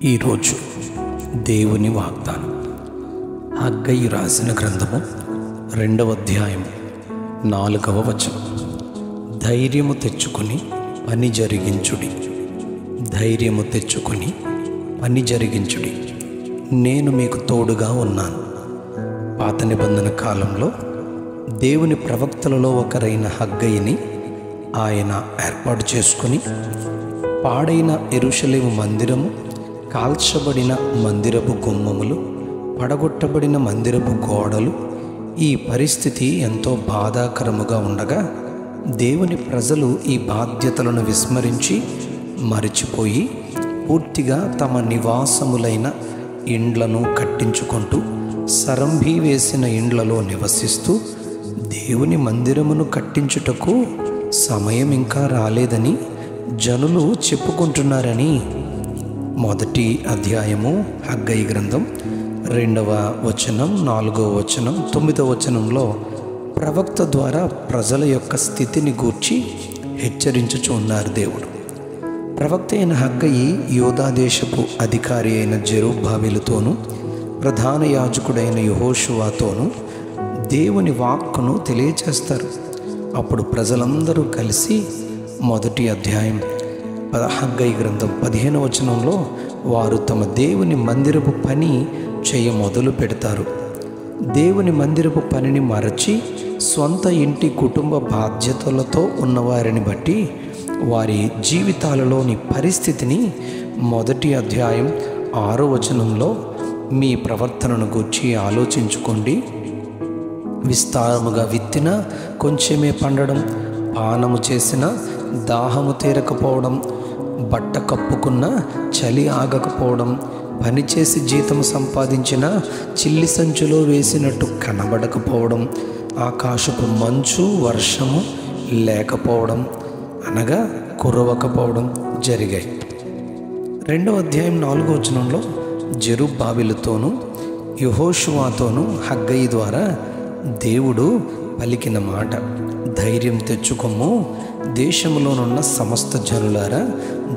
ఈరోజు దేవుని వాగ్దానం హగ్గయి రాసిన గ్రంథము 2వ అధ్యాయం 4వ వచనం. ధైర్యము తెచ్చుకొని పని జరిగించుడి, ధైర్యము తెచ్చుకొని పని జరిగించుడి, నేను మీకు తోడుగా ఉన్నాను. పాత నిబంధన కాలంలో దేవుని ప్రవక్తలలో ఒకరైన హగ్గయిని ఆయన ఏర్పాటు చేసుకుని పాడైన యెరూషలేము మందిరము, కాల్చబడిన మందిరపు గుమ్మములు, పడగొట్టబడిన మందిరపు గోడలు, ఈ పరిస్థితి ఎంతో బాధాకరముగా ఉండగా దేవుని ప్రజలు ఈ బాధ్యతలను విస్మరించి మరిచిపోయి పూర్తిగా తమ నివాసములైన ఇండ్లను కట్టించుకుంటూ సరంభి వేసిన ఇండ్లలో నివసిస్తూ దేవుని మందిరమును కట్టించుటకు సమయం ఇంకా రాలేదని జనులు చెప్పుకుంటున్నారని మొదటి అధ్యాయము హగ్గయి గ్రంథం 2వ వచనం, 4వ వచనం, 9వ వచనంలో ప్రవక్త ద్వారా ప్రజల యొక్క స్థితిని గూర్చి హెచ్చరించుచున్నారు దేవుడు. ప్రవక్త అయిన హగ్గయి యోధా దేశపు అధికారి అయిన జెరుబ్బాబెలుతోనూ ప్రధాన యాజకుడైన యెహోషువతోనూ దేవుని వాక్కును తెలియచేస్తారు. అప్పుడు ప్రజలందరూ కలిసి మొదటి అధ్యాయం హగ్గయి గ్రంథం 15వ వచనంలో వారు తమ దేవుని మందిరపు పని చేయ మొదలు పెడతారు. దేవుని మందిరపు పనిని మరచి స్వంత ఇంటి కుటుంబ బాధ్యతలతో ఉన్నవారిని బట్టి వారి జీవితాలలోని పరిస్థితిని మొదటి అధ్యాయం 6వ వచనంలో మీ ప్రవర్తనను గూర్చి ఆలోచించుకోండి. విస్తారముగా విత్తిన కొంచెమే పండడం, పానము చేసిన దాహము తీరకపోవడం, బట్ట కప్పుకున్న చలి ఆగకపోవడం, పనిచేసి జీతం సంపాదించిన చిల్లి సంచులో వేసినట్టు కనబడకపోవడం, ఆకాశపు మంచు వర్షము లేకపోవడం అనగా కురవకపోవడం జరిగాయి. 2వ అధ్యాయం 4వ వచనంలో జెరుబ్బాబెలుతోనూ యెహోషువతోనూ హగ్గయి ద్వారా దేవుడు పలికిన మాట, ధైర్యం తెచ్చుకొమ్ము, దేశంలోనున్న సమస్త జనులారా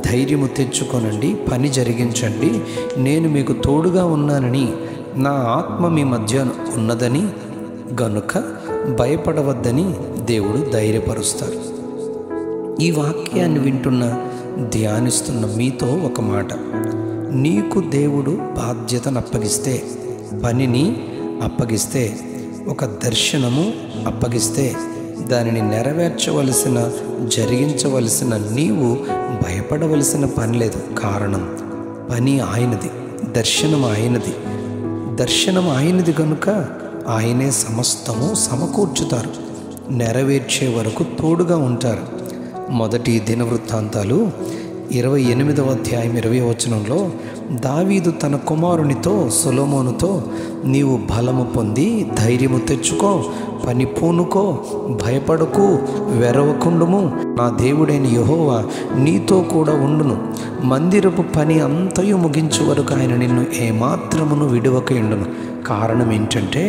ధైర్యము తెచ్చుకొనండి, పని జరిగించండి, నేను మీకు తోడుగా ఉన్నానని నా ఆత్మ మీ మధ్య ఉన్నదని గనుక భయపడవద్దని దేవుడు ధైర్యపరుస్తారు. ఈ వాక్యాన్ని వింటున్న ధ్యానిస్తున్న మీతో ఒక మాట, నీకు దేవుడు బాధ్యతను అప్పగిస్తే, పనిని అప్పగిస్తే, ఒక దర్శనము అప్పగిస్తే దానిని నెరవేర్చవలసిన, జరిగించవలసిన నీవు భయపడవలసిన పని లేదు. కారణం పని ఆయనది, దర్శనం ఆయనది. దర్శనం ఆయనది కనుక ఆయనే సమస్తము సమకూర్చుతారు, నెరవేర్చే వరకు తోడుగా ఉంటారు. మొదటి దినవృత్తాంతాలు 28వ అధ్యాయం 20వ వచనంలో దావీదు తన కుమారునితో సొలొమోనుతో, నీవు బలము పొంది ధైర్యము తెచ్చుకో, పని పూనుకో, భయపడకు, వెరవకుండుము, నా దేవుడైన యెహోవా నీతో కూడా ఉండును, మందిరపు పని అంతయు ముగించు వరకు ఆయన నిన్ను ఏమాత్రమును విడువక ఉండును. కారణం ఏంటంటే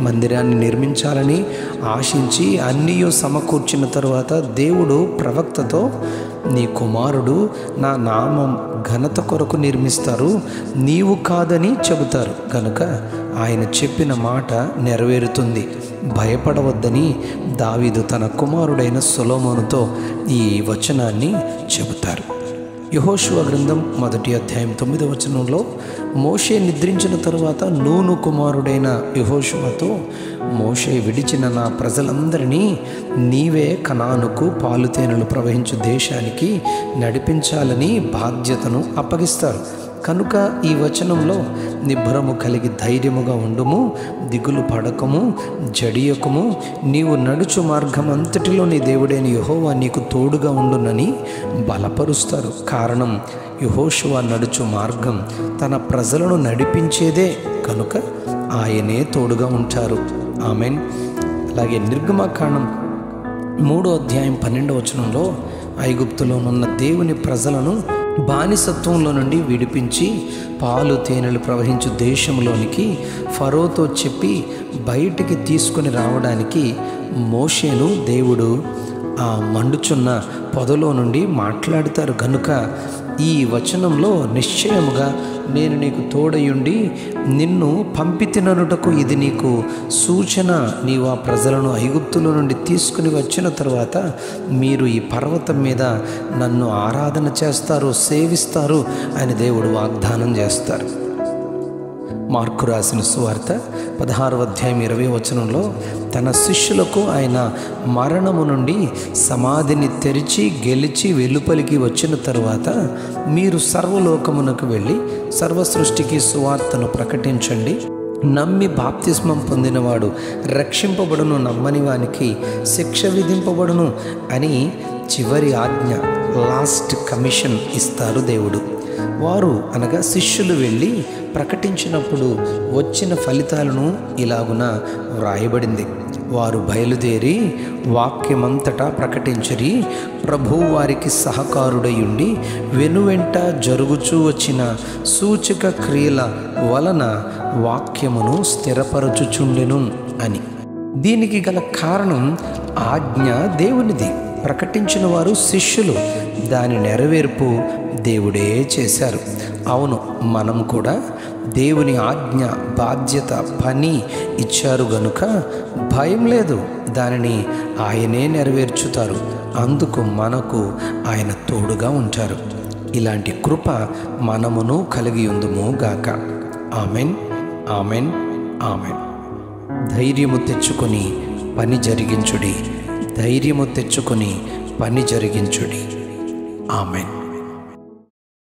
మందిరాన్ని నిర్మించాలని ఆశించి అన్నీ సమకూర్చిన తరువాత దేవుడు ప్రవక్తతో, నీ కుమారుడు నా నామం ఘనత కొరకు నిర్మిస్తారు, నీవు కాదని చెబుతారు కనుక ఆయన చెప్పిన మాట నెరవేరుతుంది, భయపడవద్దని దావీదు తన కుమారుడైన సొలొమోనుతో ఈ వచనాన్ని చెబుతారు. యెహోషువ గ్రంథం మొదటి అధ్యాయం 9వ వచనంలో మోషే నిద్రించిన తరువాత నూను కుమారుడైన యెహోషువతో, మోషే విడిచిన నా ప్రజలందరినీ నీవే కనానుకు పాలుతేనెలు ప్రవహించు దేశానికి నడిపించాలని బాధ్యతను అప్పగిస్తారు. కనుక ఈ వచనంలో నిబ్బరము కలిగి ధైర్యముగా ఉండుము, దిగులు పడకము, జడియకము, నీవు నడుచు మార్గం అంతటిలో నీ దేవుడైన యెహోవా నీకు తోడుగా ఉండునని బలపరుస్తారు. కారణం యెహోషువ నడుచు మార్గం తన ప్రజలను నడిపించేదే కనుక ఆయనే తోడుగా ఉంటారు. ఆమెన్. అలాగే నిర్గమకాండం 3వ అధ్యాయం 12వ వచనంలో ఐగుప్తులోనున్న దేవుని ప్రజలను బానిసత్వంలో నుండి విడిపించి పాలు తేనెలు ప్రవహించు దేశంలోనికి ఫరోతో చెప్పి బయటికి తీసుకొని రావడానికి మోషేను దేవుడు ఆ మండుచున్న పొదలో నుండి మాట్లాడతారు. కనుక ఈ వచనంలో నిశ్చయముగా నేను నీకు తోడయుండి నిన్ను పంపితిననుటకు ఇది నీకు సూచన. నీవు ఆ ప్రజలను ఐగుప్తుల నుండి తీసుకుని వచ్చిన తర్వాత మీరు ఈ పర్వతం మీద నన్ను ఆరాధన చేస్తారు, సేవిస్తారు అని దేవుడు వాగ్దానం చేస్తారు. మార్కు రాసిన సువార్త 16వ అధ్యాయం 20వ వచనంలో తన శిష్యులకు ఆయన మరణము నుండి సమాధిని తెరిచి గెలిచి వెలుపలికి వచ్చిన తరువాత మీరు సర్వలోకమునకు వెళ్ళి సర్వ సృష్టికి సువార్తను ప్రకటించండి. నమ్మి బాప్తిస్మం పొందినవాడు రక్షింపబడును, నమ్మని వానికి శిక్ష విధింపబడును అని చివరి ఆజ్ఞ, లాస్ట్ కమిషన్ ఇస్తారు దేవుడు. వారు అనగా శిష్యులు వెళ్ళి ప్రకటించినప్పుడు వచ్చిన ఫలితాలను ఇలాగున వ్రాయబడింది. వారు బయలుదేరి వాక్యమంతటా ప్రకటించిరి. ప్రభువు వారికి సహకారుడై ఉండి వెనువెంట జరుగుచూ వచ్చిన సూచక క్రియల వలన వాక్యమును స్థిరపరచుచుండెను అని. దీనికి గల కారణం ఆజ్ఞ దేవునిది, ప్రకటించిన వారు శిష్యులు, దాని నెరవేర్పు దేవుడే చేశారు. అవును, మనం కూడా దేవుని ఆజ్ఞ, బాధ్యత, పని ఇచ్చారు గనుక భయం లేదు. దానిని ఆయనే నెరవేర్చుతారు. అందుకు మనకు ఆయన తోడుగా ఉంటారు. ఇలాంటి కృప మనమును కలిగి ఉందుము గాక. Amen, amen, amen. ధైర్యము తెచ్చుకొని పని జరిగించుడి, ధైర్యము తెచ్చుకొని పని జరిగించుడి. ఆమెన్.